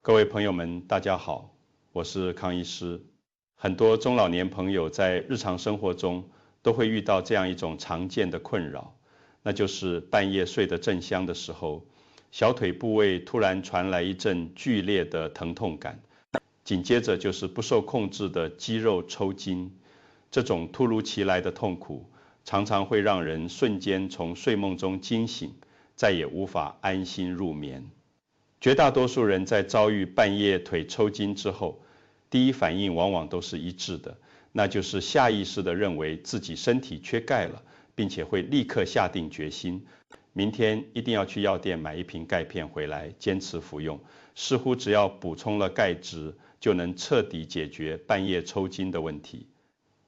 各位朋友们，大家好，我是康医师。很多中老年朋友在日常生活中都会遇到这样一种常见的困扰，那就是半夜睡得正香的时候，小腿部位突然传来一阵剧烈的疼痛感，紧接着就是不受控制的肌肉抽筋。这种突如其来的痛苦，常常会让人瞬间从睡梦中惊醒，再也无法安心入眠。绝大多数人在遭遇半夜腿抽筋之后，第一反应往往都是一致的，那就是下意识地认为自己身体缺钙了，并且会立刻下定决心，明天一定要去药店买一瓶钙片回来，坚持服用，似乎只要补充了钙质，就能彻底解决半夜抽筋的问题。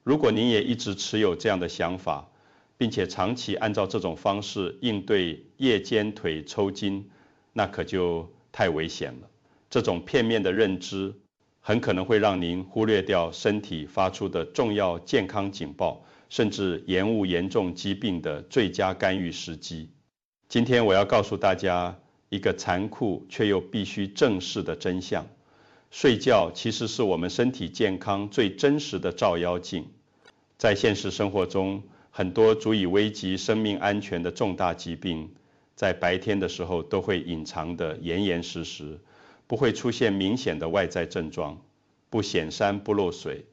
如果您也一直持有这样的想法，并且长期按照这种方式应对夜间腿抽筋，那可就太危险了。这种片面的认知很可能会让您忽略掉身体发出的重要健康警报，甚至延误严重疾病的最佳干预时机。今天我要告诉大家一个残酷却又必须正视的真相：睡觉其实是我们身体健康最真实的照妖镜。在现实生活中，很多足以危及生命安全的重大疾病，在白天的时候都会隐藏得严严实实，不会出现明显的外在症状，不显山不漏水，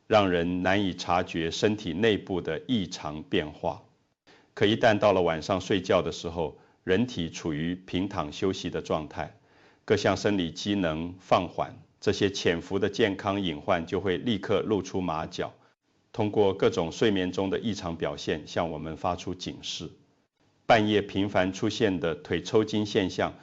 让人难以察觉身体内部的异常变化。可一旦到了晚上睡觉的时候，人体处于平躺休息的状态，各项生理机能放缓，这些潜伏的健康隐患就会立刻露出马脚，通过各种睡眠中的异常表现向我们发出警示。半夜频繁出现的腿抽筋现象，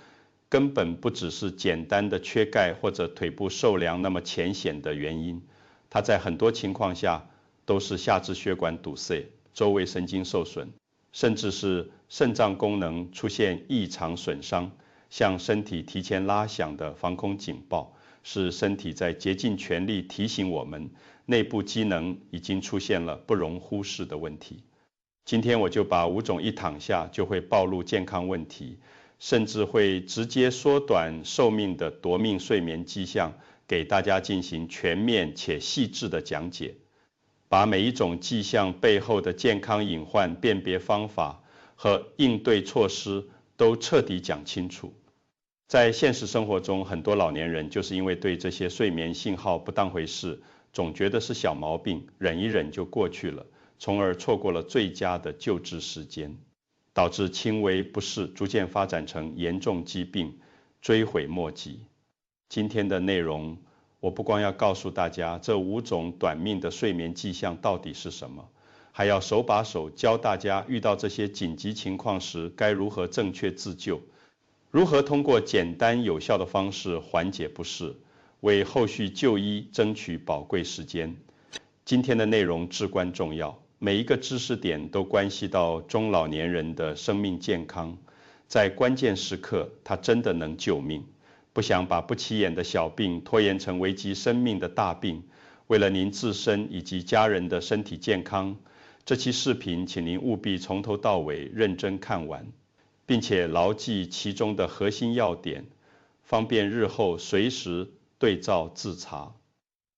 根本不只是简单的缺钙或者腿部受凉那么浅显的原因，它在很多情况下都是下肢血管堵塞、周围神经受损，甚至是肾脏功能出现异常损伤，向身体提前拉响的防空警报，是身体在竭尽全力提醒我们，内部机能已经出现了不容忽视的问题。今天我就把5种一躺下就会暴露健康问题，甚至会直接缩短寿命的夺命睡眠迹象，给大家进行全面且细致的讲解，把每一种迹象背后的健康隐患辨别方法和应对措施都彻底讲清楚。在现实生活中，很多老年人就是因为对这些睡眠信号不当回事，总觉得是小毛病，忍一忍就过去了，从而错过了最佳的救治时间，导致轻微不适逐渐发展成严重疾病，追悔莫及。今天的内容，我不光要告诉大家这5种短命的睡眠迹象到底是什么，还要手把手教大家遇到这些紧急情况时该如何正确自救，如何通过简单有效的方式缓解不适，为后续就医争取宝贵时间。今天的内容至关重要，每一个知识点都关系到中老年人的生命健康，在关键时刻，它真的能救命。不想把不起眼的小病拖延成危及生命的大病，为了您自身以及家人的身体健康，这期视频请您务必从头到尾认真看完，并且牢记其中的核心要点，方便日后随时对照自查。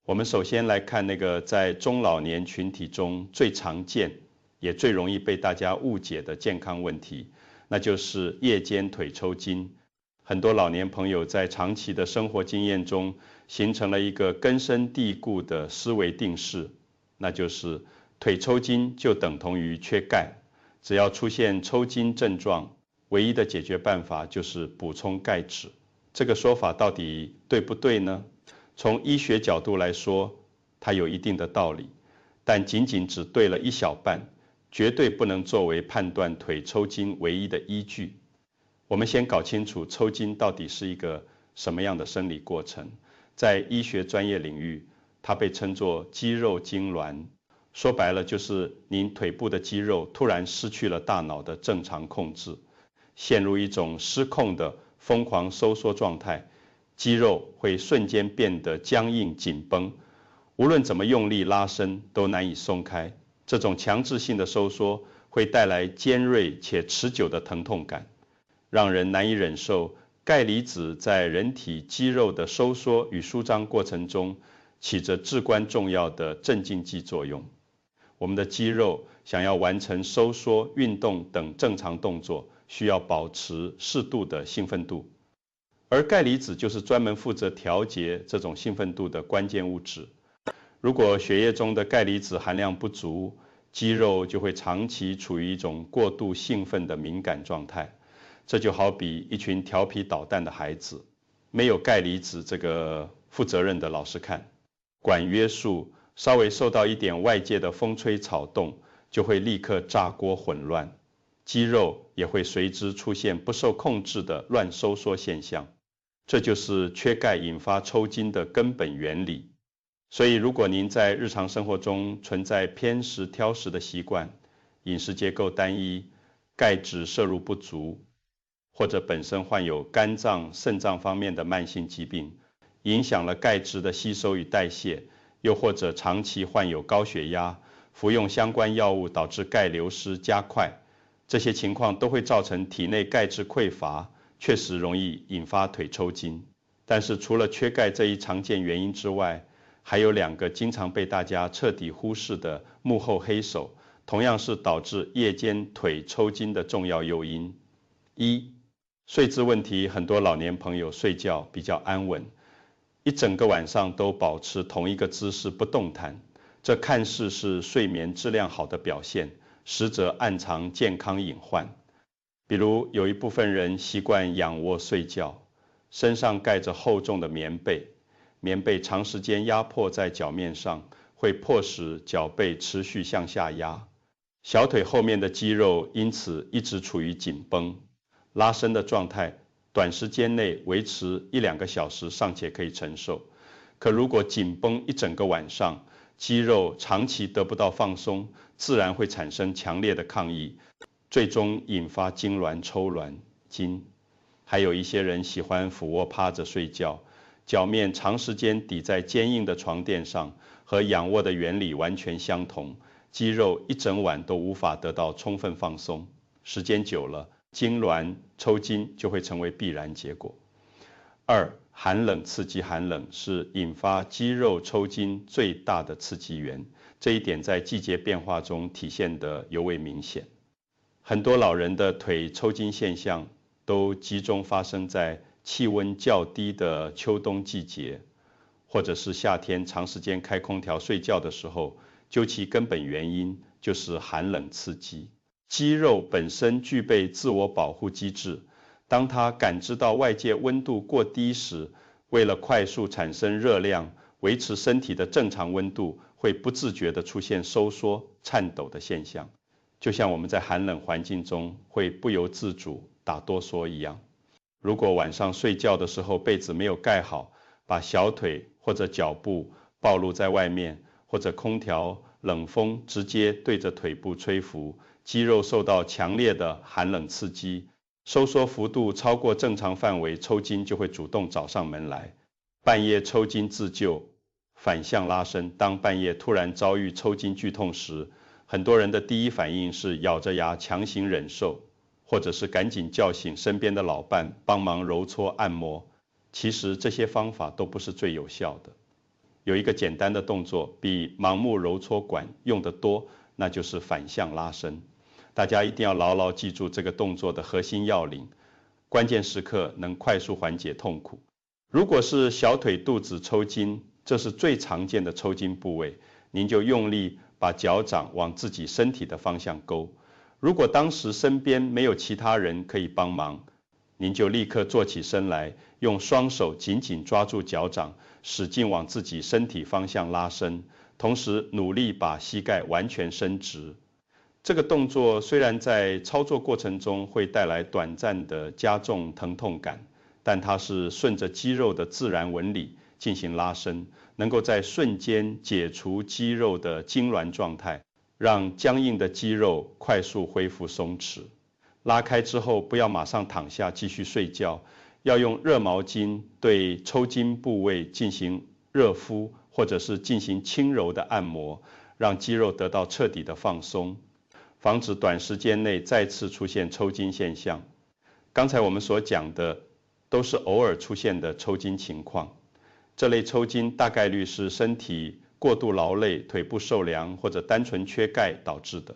我们首先来看那个在中老年群体中最常见也最容易被大家误解的健康问题，那就是夜间腿抽筋。很多老年朋友在长期的生活经验中形成了一个根深蒂固的思维定式，那就是腿抽筋就等同于缺钙，只要出现抽筋症状，唯一的解决办法就是补充钙质。这个说法到底对不对呢？从医学角度来说，它有一定的道理，但仅仅只对了一小半，绝对不能作为判断腿抽筋唯一的依据。我们先搞清楚抽筋到底是一个什么样的生理过程。在医学专业领域，它被称作肌肉痉挛，说白了就是您腿部的肌肉突然失去了大脑的正常控制，陷入一种失控的疯狂收缩状态，肌肉会瞬间变得僵硬紧绷，无论怎么用力拉伸都难以松开。这种强制性的收缩会带来尖锐且持久的疼痛感，让人难以忍受钙离子在人体肌肉的收缩与舒张过程中起着至关重要的镇静剂作用。我们的肌肉想要完成收缩、运动等正常动作，需要保持适度的兴奋度，而钙离子就是专门负责调节这种兴奋度的关键物质。如果血液中的钙离子含量不足，肌肉就会长期处于一种过度兴奋的敏感状态。这就好比一群调皮捣蛋的孩子，没有钙离子这个负责任的老师看，管约束，稍微受到一点外界的风吹草动，就会立刻炸锅混乱，肌肉也会随之出现不受控制的乱收缩现象。这就是缺钙引发抽筋的根本原理。所以如果您在日常生活中存在偏食挑食的习惯，饮食结构单一，钙质摄入不足，或者本身患有肝脏、肾脏方面的慢性疾病，影响了钙质的吸收与代谢，又或者长期患有高血压，服用相关药物导致钙流失加快，这些情况都会造成体内钙质匮乏，确实容易引发腿抽筋。但是除了缺钙这一常见原因之外，还有2个经常被大家彻底忽视的幕后黑手，同样是导致夜间腿抽筋的重要诱因。一、睡姿问题，很多老年朋友睡觉比较安稳，一整个晚上都保持同一个姿势不动弹，这看似是睡眠质量好的表现，实则暗藏健康隐患。比如有一部分人习惯仰卧睡觉，身上盖着厚重的棉被，棉被长时间压迫在脚面上，会迫使脚背持续向下压，小腿后面的肌肉因此一直处于紧绷，拉伸的状态短时间内维持1-2个小时尚且可以承受，可如果紧绷一整个晚上，肌肉长期得不到放松，自然会产生强烈的抗议，最终引发痉挛、抽挛、筋。还有一些人喜欢俯卧趴着睡觉，脚面长时间抵在坚硬的床垫上，和仰卧的原理完全相同，肌肉一整晚都无法得到充分放松，时间久了，痉挛、抽筋就会成为必然结果。2、寒冷刺激，寒冷是引发肌肉抽筋最大的刺激源，这一点在季节变化中体现得尤为明显。很多老人的腿抽筋现象都集中发生在气温较低的秋冬季节，或者是夏天长时间开空调睡觉的时候，究其根本原因就是寒冷刺激。肌肉本身具备自我保护机制，当它感知到外界温度过低时，为了快速产生热量，维持身体的正常温度，会不自觉地出现收缩、颤抖的现象，就像我们在寒冷环境中会不由自主打哆嗦一样。如果晚上睡觉的时候被子没有盖好，把小腿或者脚部暴露在外面，或者空调冷风直接对着腿部吹拂，肌肉受到强烈的寒冷刺激，收缩幅度超过正常范围，抽筋就会主动找上门来。半夜抽筋自救，反向拉伸。当半夜突然遭遇抽筋剧痛时，很多人的第一反应是咬着牙强行忍受，或者是赶紧叫醒身边的老伴帮忙揉搓按摩。其实这些方法都不是最有效的。有一个简单的动作比盲目揉搓管用得多，那就是反向拉伸。大家一定要牢牢记住这个动作的核心要领，关键时刻能快速缓解痛苦。如果是小腿肚子抽筋，这是最常见的抽筋部位，您就用力把脚掌往自己身体的方向勾。如果当时身边没有其他人可以帮忙，您就立刻坐起身来，用双手紧紧抓住脚掌，使劲往自己身体方向拉伸，同时努力把膝盖完全伸直。这个动作虽然在操作过程中会带来短暂的加重疼痛感，但它是顺着肌肉的自然纹理进行拉伸，能够在瞬间解除肌肉的痉挛状态，让僵硬的肌肉快速恢复松弛。拉开之后，不要马上躺下继续睡觉，要用热毛巾对抽筋部位进行热敷，或者是进行轻柔的按摩，让肌肉得到彻底的放松，防止短时间内再次出现抽筋现象。刚才我们所讲的都是偶尔出现的抽筋情况。这类抽筋大概率是身体过度劳累、腿部受凉或者单纯缺钙导致的。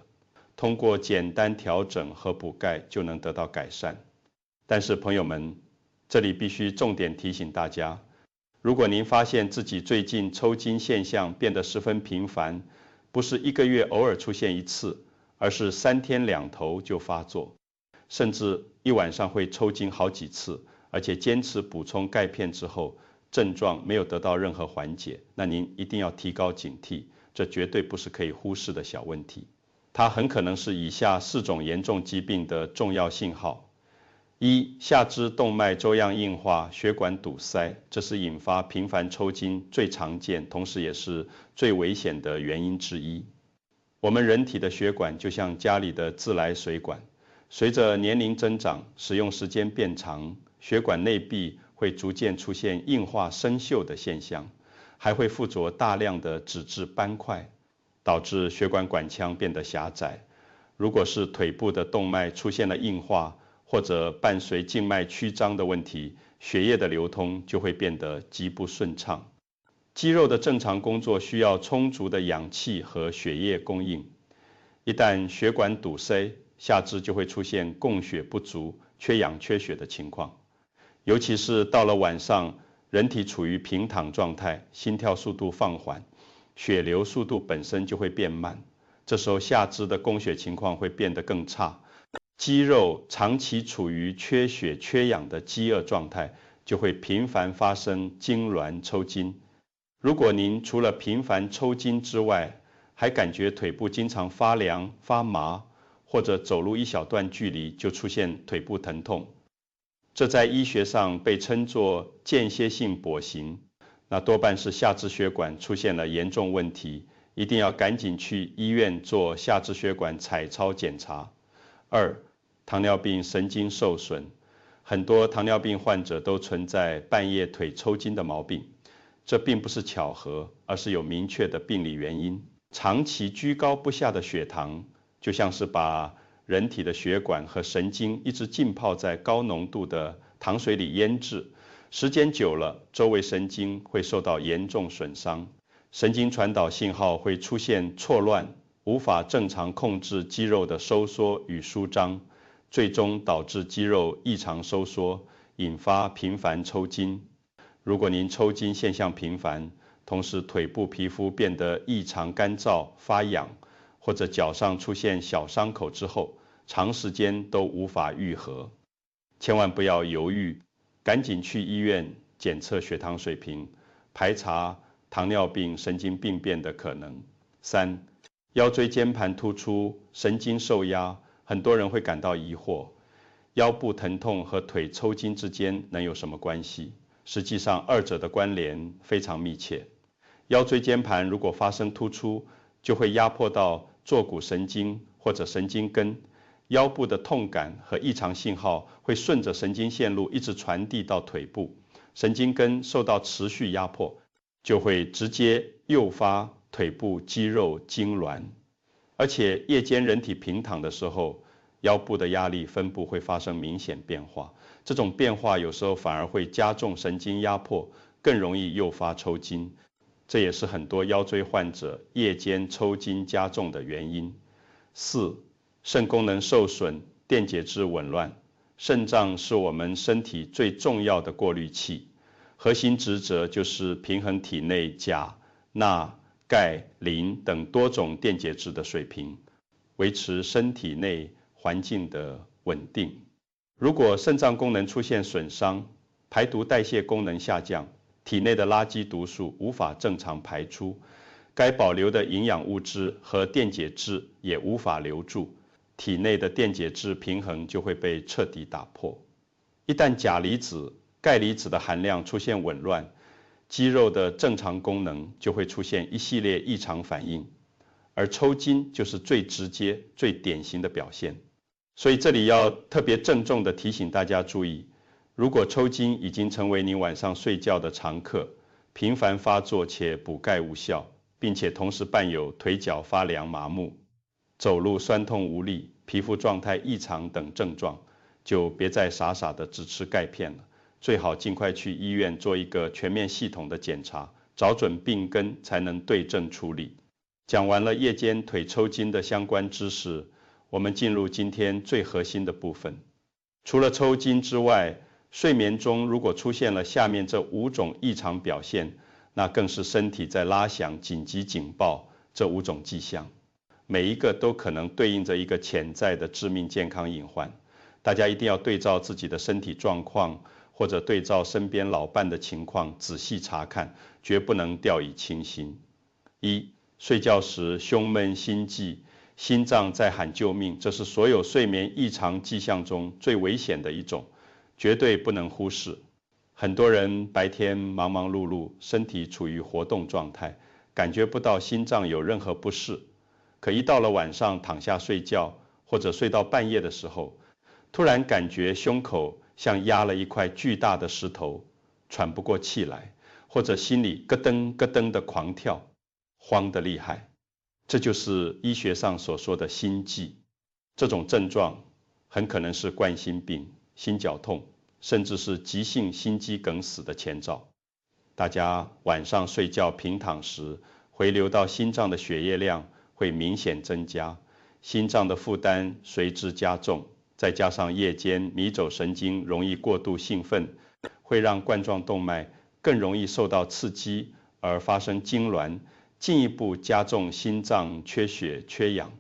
通过简单调整和补钙就能得到改善。但是朋友们，这里必须重点提醒大家，如果您发现自己最近抽筋现象变得十分频繁，不是1个月偶尔出现一次，而是3天2头就发作，甚至一晚上会抽筋好几次，而且坚持补充钙片之后，症状没有得到任何缓解，那您一定要提高警惕，这绝对不是可以忽视的小问题。它很可能是以下4种严重疾病的重要信号：一、下肢动脉粥样硬化、血管堵塞，这是引发频繁抽筋最常见，同时也是最危险的原因之一。我们人体的血管就像家里的自来水管，随着年龄增长，使用时间变长，血管内壁会逐渐出现硬化生锈的现象，还会附着大量的脂质斑块，导致血管管腔变得狭窄。如果是腿部的动脉出现了硬化，或者伴随静脉曲张的问题，血液的流通就会变得极不顺畅。肌肉的正常工作需要充足的氧气和血液供应，一旦血管堵塞，下肢就会出现供血不足、缺氧缺血的情况。尤其是到了晚上，人体处于平躺状态，心跳速度放缓，血流速度本身就会变慢，这时候下肢的供血情况会变得更差。肌肉长期处于缺血缺氧的饥饿状态，就会频繁发生痉挛抽筋。如果您除了频繁抽筋之外，还感觉腿部经常发凉、发麻，或者走路一小段距离就出现腿部疼痛，这在医学上被称作间歇性跛行，那多半是下肢血管出现了严重问题，一定要赶紧去医院做下肢血管彩超检查。2、糖尿病神经受损，很多糖尿病患者都存在半夜腿抽筋的毛病，这并不是巧合，而是有明确的病理原因。长期居高不下的血糖，就像是把人体的血管和神经一直浸泡在高浓度的糖水里腌制，时间久了，周围神经会受到严重损伤，神经传导信号会出现错乱，无法正常控制肌肉的收缩与舒张，最终导致肌肉异常收缩，引发频繁抽筋。如果您抽筋现象频繁，同时腿部皮肤变得异常干燥、发痒，或者脚上出现小伤口之后，长时间都无法愈合，千万不要犹豫，赶紧去医院检测血糖水平，排查糖尿病神经病变的可能。3、腰椎间盘突出、神经受压，很多人会感到疑惑，腰部疼痛和腿抽筋之间能有什么关系？实际上，二者的关联非常密切。腰椎间盘如果发生突出，就会压迫到坐骨神经或者神经根，腰部的痛感和异常信号会顺着神经线路一直传递到腿部，神经根受到持续压迫，就会直接诱发腿部肌肉痉挛。而且夜间人体平躺的时候，腰部的压力分布会发生明显变化，这种变化有时候反而会加重神经压迫，更容易诱发抽筋。这也是很多腰椎患者夜间抽筋加重的原因。4、肾功能受损、电解质紊乱。肾脏是我们身体最重要的过滤器，核心职责就是平衡体内钾、钠、钙、磷等多种电解质的水平，维持身体内环境的稳定。如果肾脏功能出现损伤，排毒代谢功能下降，体内的垃圾毒素无法正常排出，该保留的营养物质和电解质也无法留住，体内的电解质平衡就会被彻底打破。一旦钾离子、钙离子的含量出现紊乱，肌肉的正常功能就会出现一系列异常反应，而抽筋就是最直接、最典型的表现。所以这里要特别郑重地提醒大家注意，如果抽筋已经成为您晚上睡觉的常客，频繁发作且补钙无效，并且同时伴有腿脚发凉麻木、走路酸痛无力、皮肤状态异常等症状，就别再傻傻的只吃钙片了，最好尽快去医院做一个全面系统的检查，找准病根才能对症处理。讲完了夜间腿抽筋的相关知识，我们进入今天最核心的部分。除了抽筋之外，睡眠中如果出现了下面这5种异常表现，那更是身体在拉响紧急警报这5种迹象，每一个都可能对应着一个潜在的致命健康隐患。大家一定要对照自己的身体状况，或者对照身边老伴的情况仔细查看，绝不能掉以轻心。1. 睡觉时胸闷心悸，心脏在喊救命，这是所有睡眠异常迹象中最危险的一种，绝对不能忽视。很多人白天忙忙碌碌，身体处于活动状态，感觉不到心脏有任何不适，可一到了晚上躺下睡觉，或者睡到半夜的时候，突然感觉胸口像压了一块巨大的石头，喘不过气来，或者心里咯噔咯噔的狂跳，慌得厉害。这就是医学上所说的心悸。这种症状很可能是冠心病、心绞痛，甚至是急性心肌梗死的前兆。大家晚上睡觉平躺时，回流到心脏的血液量会明显增加，心脏的负担随之加重，再加上夜间迷走神经容易过度兴奋，会让冠状动脉更容易受到刺激而发生痉挛，进一步加重心脏缺血缺氧。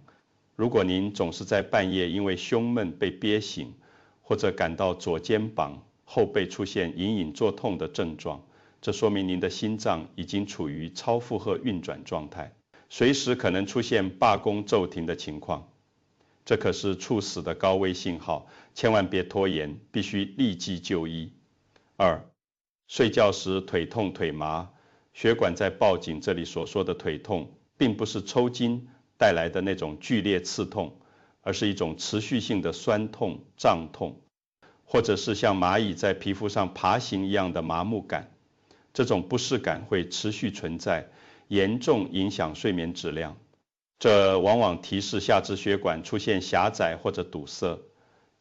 如果您总是在半夜因为胸闷被憋醒，或者感到左肩膀、后背出现隐隐作痛的症状，这说明您的心脏已经处于超负荷运转状态，随时可能出现罢工骤停的情况。这可是猝死的高危信号，千万别拖延，必须立即就医。2. 睡觉时腿痛腿麻，血管在报警，这里所说的腿痛，并不是抽筋带来的那种剧烈刺痛，而是一种持续性的酸痛、胀痛，或者是像蚂蚁在皮肤上爬行一样的麻木感。这种不适感会持续存在，严重影响睡眠质量。这往往提示下肢血管出现狭窄或者堵塞，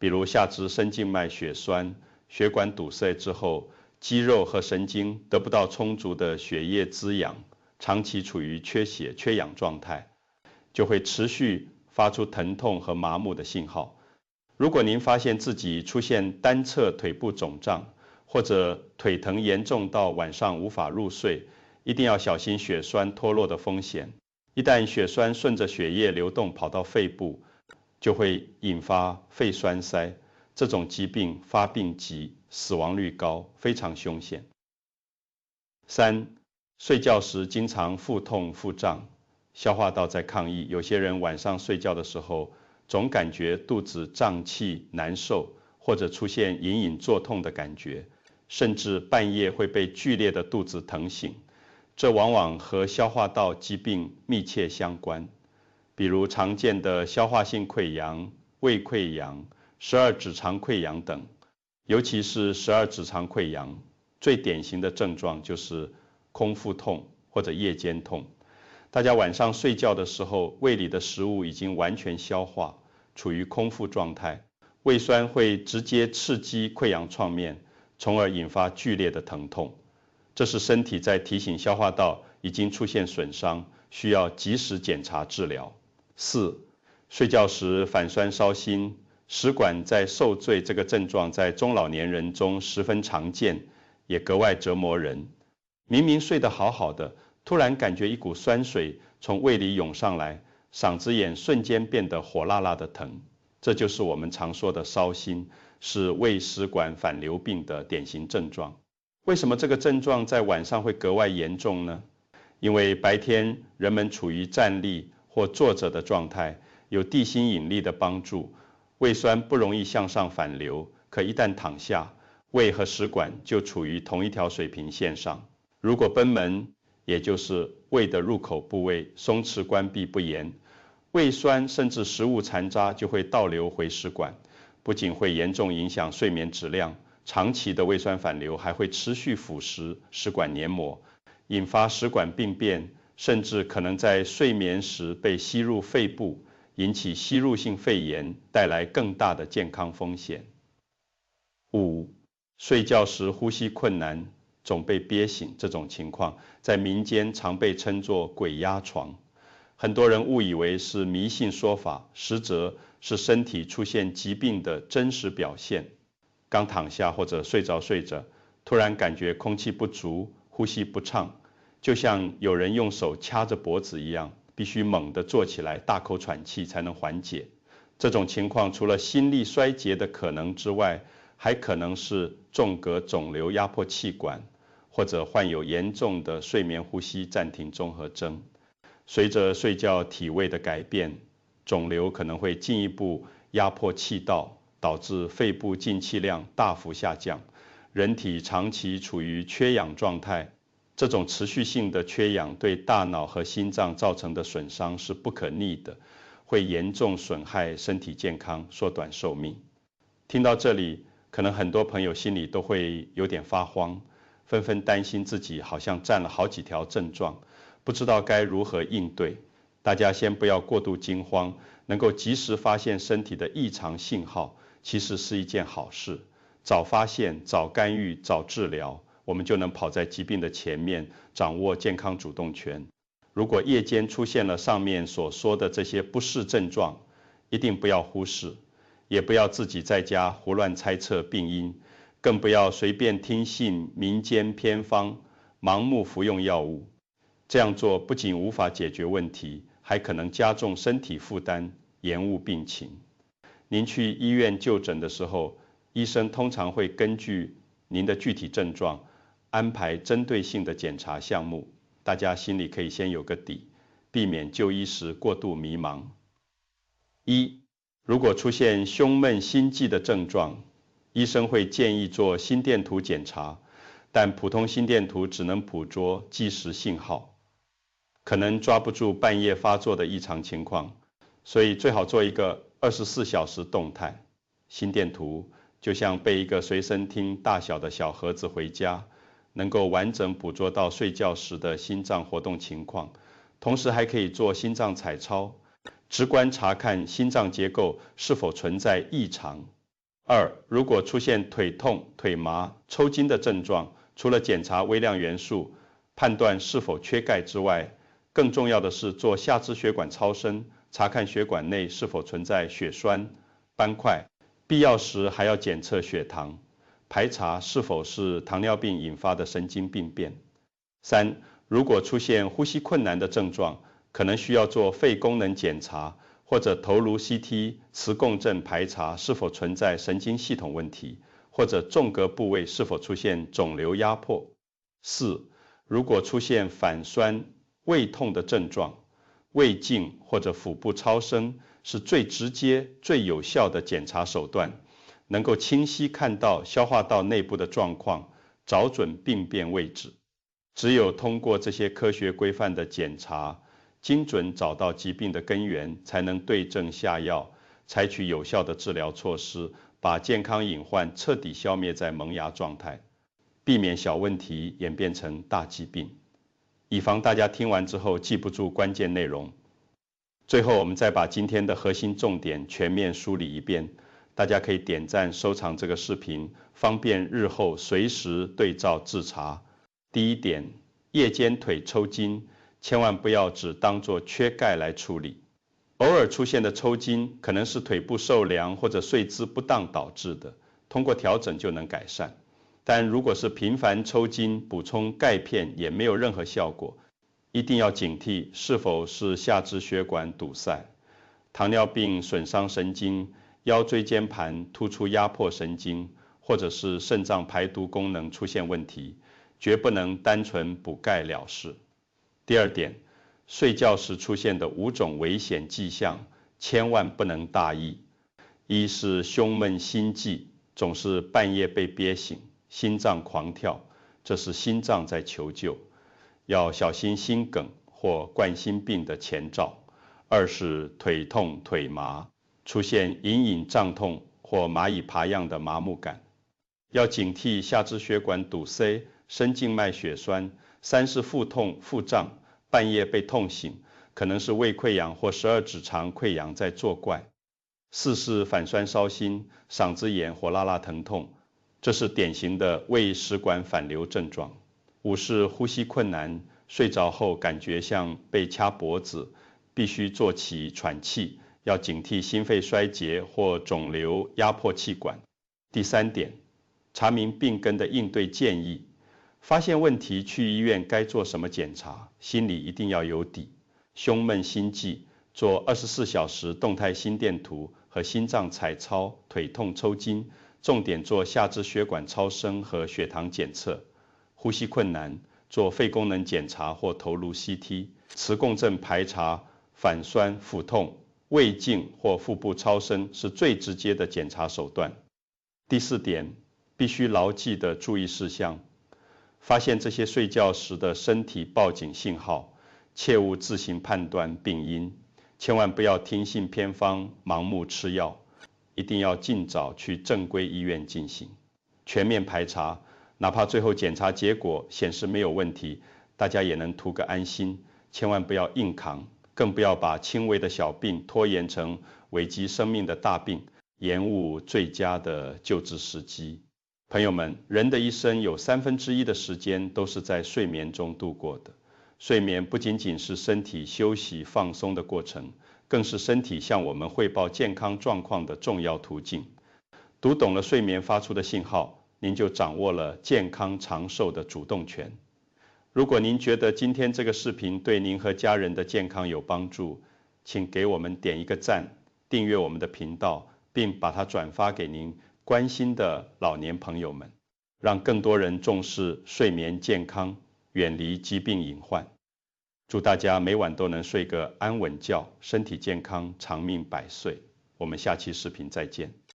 比如下肢深静脉血栓，血管堵塞之后，肌肉和神经得不到充足的血液滋养，长期处于缺血缺氧状态，就会持续发出疼痛和麻木的信号。如果您发现自己出现单侧腿部肿胀，或者腿疼严重到晚上无法入睡，一定要小心血栓脱落的风险。一旦血栓顺着血液流动跑到肺部，就会引发肺栓塞，这种疾病发病急，死亡率高，非常凶险。3. 睡觉时经常腹痛腹胀，消化道在抗议，有些人晚上睡觉的时候总感觉肚子胀气难受，或者出现隐隐作痛的感觉，甚至半夜会被剧烈的肚子疼醒。这往往和消化道疾病密切相关，比如常见的消化性溃疡、胃溃疡、十二指肠溃疡等。尤其是十二指肠溃疡，最典型的症状就是空腹痛或者夜间痛。大家晚上睡觉的时候，胃里的食物已经完全消化，处于空腹状态，胃酸会直接刺激溃疡创面，从而引发剧烈的疼痛。这是身体在提醒消化道已经出现损伤，需要及时检查治疗。4. 睡觉时反酸烧心，食管在受罪这个症状在中老年人中十分常见，也格外折磨人。明明睡得好好的，突然感觉一股酸水从胃里涌上来，嗓子眼瞬间变得火辣辣的疼。这就是我们常说的烧心，是胃食管反流病的典型症状。为什么这个症状在晚上会格外严重呢？因为白天人们处于站立或坐着的状态，有地心引力的帮助，胃酸不容易向上反流，可一旦躺下，胃和食管就处于同一条水平线上。如果贲门，也就是胃的入口部位松弛关闭不严，胃酸甚至食物残渣就会倒流回食管，不仅会严重影响睡眠质量，长期的胃酸反流还会持续腐蚀食管黏膜，引发食管病变，甚至可能在睡眠时被吸入肺部，引起吸入性肺炎，带来更大的健康风险。5. 睡觉时呼吸困难，总被憋醒，这种情况在民间常被称作鬼压床。很多人误以为是迷信说法，实则是身体出现疾病的真实表现。刚躺下或者睡着，突然感觉空气不足，呼吸不畅，就像有人用手掐着脖子一样，必须猛地坐起来，大口喘气才能缓解。这种情况除了心力衰竭的可能之外，还可能是纵隔肿瘤压迫气管，或者患有严重的睡眠呼吸暂停综合征。随着睡觉体位的改变，肿瘤可能会进一步压迫气道，导致肺部进气量大幅下降，人体长期处于缺氧状态。这种持续性的缺氧对大脑和心脏造成的损伤是不可逆的，会严重损害身体健康，缩短寿命。听到这里，可能很多朋友心里都会有点发慌，纷纷担心自己好像占了好几条症状，不知道该如何应对。大家先不要过度惊慌，能够及时发现身体的异常信号，其实是一件好事。早发现、早干预、早治疗，我们就能跑在疾病的前面，掌握健康主动权。如果夜间出现了上面所说的这些不适症状，一定不要忽视，也不要自己在家胡乱猜测病因，更不要随便听信民间偏方，盲目服用药物。这样做不仅无法解决问题，还可能加重身体负担，延误病情。您去医院就诊的时候，医生通常会根据您的具体症状，安排针对性的检查项目。大家心里可以先有个底，避免就医时过度迷茫。一，如果出现胸闷心悸的症状，医生会建议做心电图检查，但普通心电图只能捕捉即时信号，可能抓不住半夜发作的异常情况，所以最好做一个24小时动态。心电图就像背一个随身听大小的小盒子回家，能够完整捕捉到睡觉时的心脏活动情况，同时还可以做心脏彩超，直观查看心脏结构是否存在异常。二，如果出现腿痛、腿麻、抽筋的症状，除了检查微量元素，判断是否缺钙之外，更重要的是做下肢血管超声，查看血管内是否存在血栓、斑块，必要时还要检测血糖，排查是否是糖尿病引发的神经病变。三，如果出现呼吸困难的症状，可能需要做肺功能检查，或者头颅 CT 磁共振排查是否存在神经系统问题，或者纵隔部位是否出现肿瘤压迫。四，如果出现反酸、胃痛的症状，胃镜或者腹部超声是最直接、最有效的检查手段，能够清晰看到消化道内部的状况，找准病变位置。只有通过这些科学规范的检查，精准找到疾病的根源，才能对症下药，采取有效的治疗措施，把健康隐患彻底消灭在萌芽状态，避免小问题演变成大疾病。以防大家听完之后记不住关键内容，最后我们再把今天的核心重点全面梳理一遍，大家可以点赞收藏这个视频，方便日后随时对照自查。第一点，夜间腿抽筋，千万不要只当作缺钙来处理。偶尔出现的抽筋可能是腿部受凉或者睡姿不当导致的，通过调整就能改善。但如果是频繁抽筋，补充钙片也没有任何效果，一定要警惕是否是下肢血管堵塞、糖尿病损伤神经、腰椎间盘突出压迫神经，或者是肾脏排毒功能出现问题，绝不能单纯补钙了事。第二点，睡觉时出现的5种危险迹象，千万不能大意。一是胸闷心悸，总是半夜被憋醒，心脏狂跳，这是心脏在求救，要小心心梗或冠心病的前兆。二是腿痛腿麻，出现隐隐胀痛或蚂蚁爬样的麻木感，要警惕下肢血管堵塞、深静脉血栓。三是腹痛腹胀，半夜被痛醒，可能是胃溃疡或12指肠溃疡在作怪。四是反酸烧心、嗓子眼或辣辣疼痛，这是典型的胃食管反流症状。5是呼吸困难，睡着后感觉像被掐脖子，必须坐起喘气，要警惕心肺衰竭或肿瘤压迫气管。第3点，查明病根的应对建议。发现问题去医院该做什么检查，心里一定要有底。胸闷心悸，做24小时动态心电图和心脏彩超，腿痛抽筋，重点做下肢血管超声和血糖检测。呼吸困难，做肺功能检查或头颅 CT。磁共振排查反酸、腹痛，胃镜或腹部超声是最直接的检查手段。第4点，必须牢记的注意事项。发现这些睡觉时的身体报警信号，切勿自行判断病因，千万不要听信偏方，盲目吃药，一定要尽早去正规医院进行全面排查，哪怕最后检查结果显示没有问题，大家也能图个安心，千万不要硬扛，更不要把轻微的小病拖延成危及生命的大病，延误最佳的救治时机。朋友们，人的一生有1/3的时间都是在睡眠中度过的。睡眠不仅仅是身体休息放松的过程，更是身体向我们汇报健康状况的重要途径。读懂了睡眠发出的信号，您就掌握了健康长寿的主动权。如果您觉得今天这个视频对您和家人的健康有帮助，请给我们点一个赞，订阅我们的频道，并把它转发给您关心的老年朋友们，让更多人重视睡眠健康，远离疾病隐患。祝大家每晚都能睡个安稳觉，身体健康，长命百岁。我们下期视频再见。